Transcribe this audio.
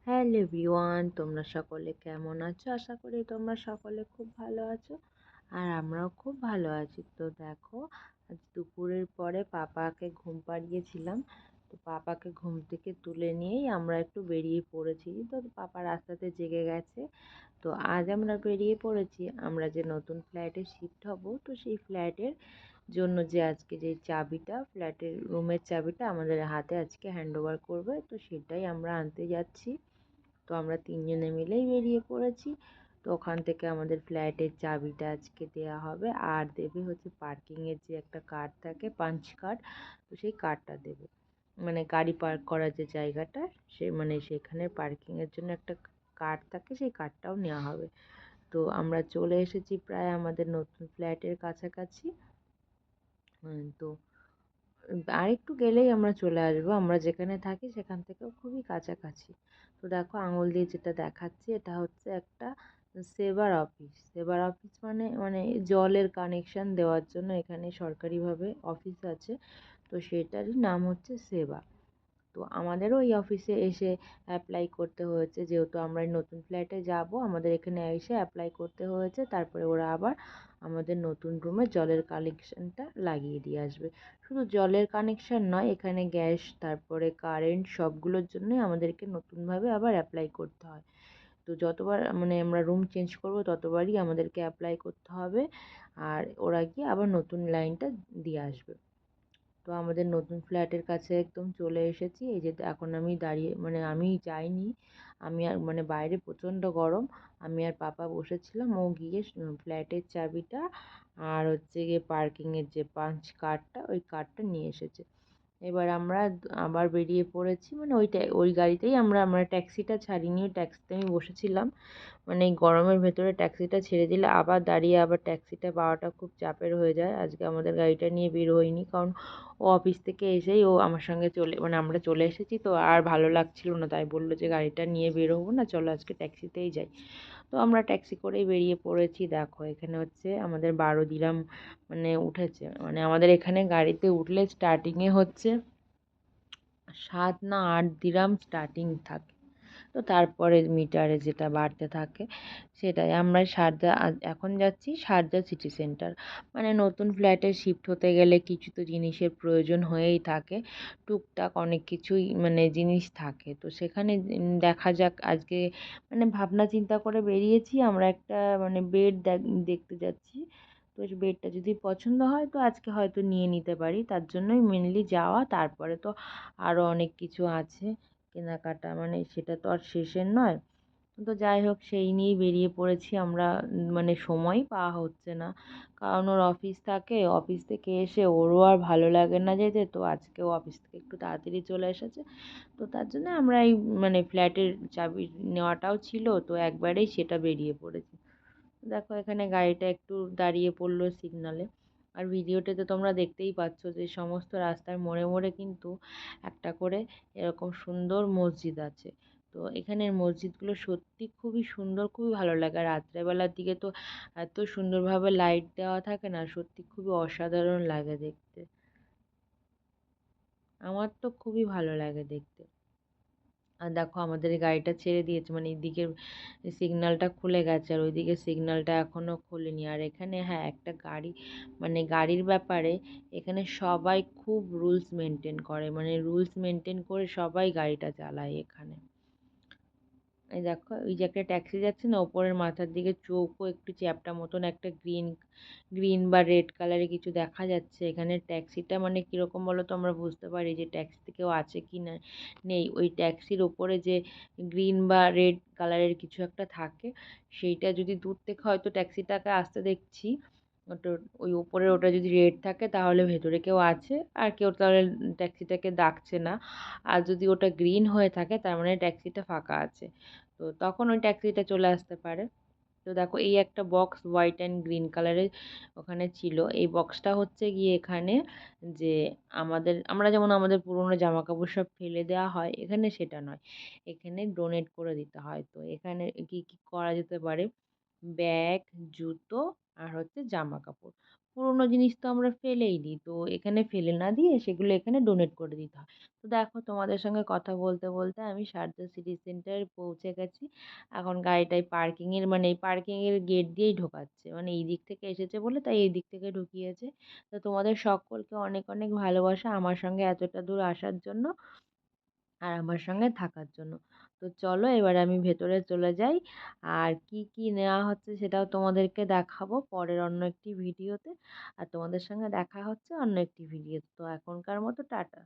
Hello everyone, তোমরা সকলে কেমন আছো? আশা করি তোমরা সকলে খুব ভালো আছো। আর আমরাও খুব ভালো আছি। তো দেখো, আজ দুপুরের পরে পাপাকে ঘুম পাড়িয়েছিলাম। তো পাপাকে ঘুম থেকে তুলে নিয়েই আমরা একটু বেরিয়ে পড়েছি। তো পাপা রাস্তাতে জেগে গেছে। তো আজ আমরা বেরিয়ে পড়েছি, আমরা যে নতুন ফ্ল্যাটে শিফট হব, তো সেই ফ্ল্যাটের জন্য যে আজকে যে চাবিটা, ফ্ল্যাটের রুমের চাবিটা আমাদের হাতে আজকে হ্যান্ড ওভার করবে, তো সেটাই আমরা আনতে যাচ্ছি। তো আমরা তিনজনে মিলেই বেরিয়ে পড়েছি। তো ওখান থেকে আমাদের ফ্ল্যাটের চাবিটা আজকে দেওয়া হবে, আর দেবে হচ্ছে পার্কিংয়ের যে একটা কার্ড থাকে, পাঞ্চ কার্ড। তো সেই কার্ডটা দেবে, মানে গাড়ি পার্ক করার যে জায়গাটা, সে মানে সেখানে পার্কিংয়ের জন্য একটা কার্ড থাকে, সেই কার্ডটাও নেওয়া হবে। তো আমরা চলে এসেছি প্রায় আমাদের নতুন ফ্ল্যাটের কাছাকাছি। তো আর একটু গেলেই আমরা চলে আসবো, আমরা যেখানে থাকি সেখান থেকেও খুবই কাছাকাছি। তো দেখো, আঙুল দিয়ে যেটা দেখাচ্ছি, এটা হচ্ছে একটা সেবার অফিস। সেবার অফিস মানে মানে জলের কানেকশন দেওয়ার জন্য এখানে সরকারিভাবে অফিস আছে। তো সেটারই নাম হচ্ছে সেবা। তো আমাদেরও এই অফিসে এসে অ্যাপ্লাই করতে হয়েছে, যেহেতু আমরা এই নতুন ফ্ল্যাটে যাব, আমাদের এখানে এসে অ্যাপ্লাই করতে হয়েছে। তারপরে ওরা আবার আমাদের নতুন রুমে জলের কানেকশানটা লাগিয়ে দিয়ে আসবে। শুধু জলের কানেকশান নয়, এখানে গ্যাস, তারপরে কারেন্ট, সবগুলোর জন্যই আমাদেরকে নতুনভাবে আবার অ্যাপ্লাই করতে হয়। তো যতবার মানে আমরা রুম চেঞ্জ করব, ততবারই আমাদেরকে অ্যাপ্লাই করতে হবে। আর ওরা গিয়ে আবার নতুন লাইনটা দিয়ে আসবে। তো আমাদের নতুন ফ্ল্যাটের কাছে একদম চলে এসেছি। এই যে এখন আমি দাঁড়িয়ে, মানে আমি যাইনি, আমি আর মানে বাইরে প্রচণ্ড গরম, আমি আর পাপা বসেছিলাম। ও গিয়ে ফ্ল্যাটের চাবিটা আর হচ্ছে গিয়ে পার্কিংয়ের যে পাঞ্চ কার্ডটা, ওই কার্ডটা নিয়ে এসেছে। এবার আমরা আবার বেরিয়ে পড়েছি, মানে ওই গাড়িতেই আমরা ট্যাক্সিটা ছাড়িনি, ওই ট্যাক্সিতে আমি বসেছিলাম। মানে এই গরমের ভেতরে ট্যাক্সিটা ছেড়ে দিলে আবার দাঁড়িয়ে আবার ট্যাক্সিটা পাওয়াটা খুব চাপের হয়ে যায়। আজকে আমাদের গাড়িটা নিয়ে বের হইনি, কারণ ও অফিস থেকে এসেই ও আমার সঙ্গে মানে আমরা চলে এসেছি, তো আর ভালো লাগছিল না, তাই বললো যে গাড়িটা নিয়ে বের হবো না, চলো আজকে ট্যাক্সিতেই যাই। তো আমরা ট্যাক্সি করেই বেরিয়ে পড়েছি। দেখো, এখানে হচ্ছে আমাদের 12 দিরাম মানে উঠেছে, মানে আমাদের এখানে গাড়িতে উঠলে স্টার্টিংয়ে হচ্ছে 7 না 8 দিরাম স্টার্টিং থাকে। তো তারপরে মিটারে যেটা বাড়তে থাকে সেটাই। আমরা এখন যাচ্ছি শারজা সিটি সেন্টার। মানে নতুন ফ্ল্যাটে শিফট হতে গেলে কিছু তো জিনিসের প্রয়োজন হয়েই থাকে, টুকটাক অনেক কিছুই মানে জিনিস থাকে। তো সেখানে দেখা যাক আজকে, মানে ভাবনা চিন্তা করে বেরিয়েছি আমরা, একটা মানে বেড দেখতে যাচ্ছি। তো বেডটা যদি পছন্দ হয় তো আজকে হয়তো নিয়ে নিতে পারি, তার জন্যই মেনলি যাওয়া। তারপরে তো আরও অনেক কিছু আছে কেনাকাটা, মানে সেটা তো আর শেষের নয়। তো যাই হোক, সেই নিয়েই বেরিয়ে পড়েছি আমরা। মানে সময়ই পাওয়া হচ্ছে না, কারণ ওর অফিস থাকে, অফিস থেকে এসে ওরও আর ভালো লাগে না যেতে। তো আজকেও অফিস থেকে একটু তাড়াতাড়ি চলে এসেছে। তো তার জন্য আমরা এই মানে ফ্ল্যাটের চাবি নেওয়াটাও ছিল, তো একবারেই সেটা বেরিয়ে পড়েছি। দেখো, এখানে গাড়িটা একটু দাঁড়িয়ে পড়লো সিগনালে। আর ভিডিওতে তো তোমরা দেখতেই পাচ্ছ যে সমস্ত রাস্তার মোড়ে মোড়ে কিন্তু একটা করে এরকম সুন্দর মসজিদ আছে। তো এখানের মসজিদগুলো সত্যি খুবই সুন্দর, খুবই ভালো লাগে। আর রাত্রেবেলার দিকে তো এত সুন্দরভাবে লাইট দেওয়া থাকে না, সত্যি খুবই অসাধারণ লাগে দেখতে। আমার তো খুবই ভালো লাগে দেখতে। আর দেখো, আমাদের এই গাড়িটা ছেড়ে দিয়েছে, মানে এইদিকের সিগন্যালটা খুলে গেছে, আর ওইদিকে সিগন্যালটা এখনও খোলেনি। আর এখানে হ্যাঁ, একটা গাড়ি, মানে গাড়ির ব্যাপারে এখানে সবাই খুব রুলস মেনটেন করে, মানে রুলস মেনটেন করে সবাই গাড়িটা চালায় এখানে। এই দেখো, ওই যে একটা ট্যাক্সি যাচ্ছে না, ওপরের মাথার দিকে চৌকো একটু চ্যাপ্টা মতন একটা গ্রিন গ্রিন বা রেড কালারের কিছু দেখা যাচ্ছে। এখানে ট্যাক্সিটা মানে কীরকম বলো তো, আমরা বুঝতে পারি যে ট্যাক্সিতে কেউ আছে কি না নেই। ওই ট্যাক্সির ওপরে যে গ্রিন বা রেড কালারের কিছু একটা থাকে, সেইটা যদি দূর থেকে হয়তো ট্যাক্সিটাকে আসতে দেখছি, ওটা ওই ওপরের ওটা যদি রেড থাকে তাহলে ভেতরে কেউ আছে, আর কেউ তাহলে ট্যাক্সিটাকে ডাকছে না। আর যদি ওটা গ্রিন হয়ে থাকে তার মানে ট্যাক্সিটা ফাঁকা আছে, তো তখন ওই ট্যাক্সিটা চলে আসতে পারে। তো দেখো, এই একটা বক্স হোয়াইট অ্যান্ড গ্রিন কালারের ওখানে ছিল। এই বক্সটা হচ্ছে গিয়ে এখানে যে আমরা যেমন আমাদের পুরোনো জামা কাপড় সব ফেলে দেওয়া হয়, এখানে সেটা নয়, এখানে ডোনেট করে দিতে হয়। তো এখানে কি কি করা যেতে পারে, ব্যাগ, জুতো আর হচ্ছে জামা কাপড়, পুরোনো জিনিস তো আমরা ফেলেই দিই। তো এখানে ফেলে না দিয়ে সেগুলো এখানে ডোনেট করে দিতে হয়। তো দেখো তোমাদের সঙ্গে কথা বলতে, বলতে আমি সারদা সিটি সেন্টারে পৌঁছে গেছি। এখন গাড়িটায় এই পার্কিংয়ের গেট দিয়েই ঢোকাচ্ছে। মানে এই দিক থেকে এসেছে বলে তাই এই দিক থেকে ঢুকিয়েছে। তো তোমাদের সকলকে অনেক, অনেক ভালোবাসা আমার সঙ্গে এতটা দূর আসার জন্য আর আমার সঙ্গে থাকার জন্য। তো চলো এবার আমি ভেতরে চলে যাই। আর কি, কি নেওয়া হচ্ছে সেটাও তোমাদেরকে দেখাবো পরের অন্য একটি ভিডিওতে। আর তোমাদের সঙ্গে দেখা হচ্ছে অন্য একটি ভিডিওতে। তো এখনকার মতো টাটা।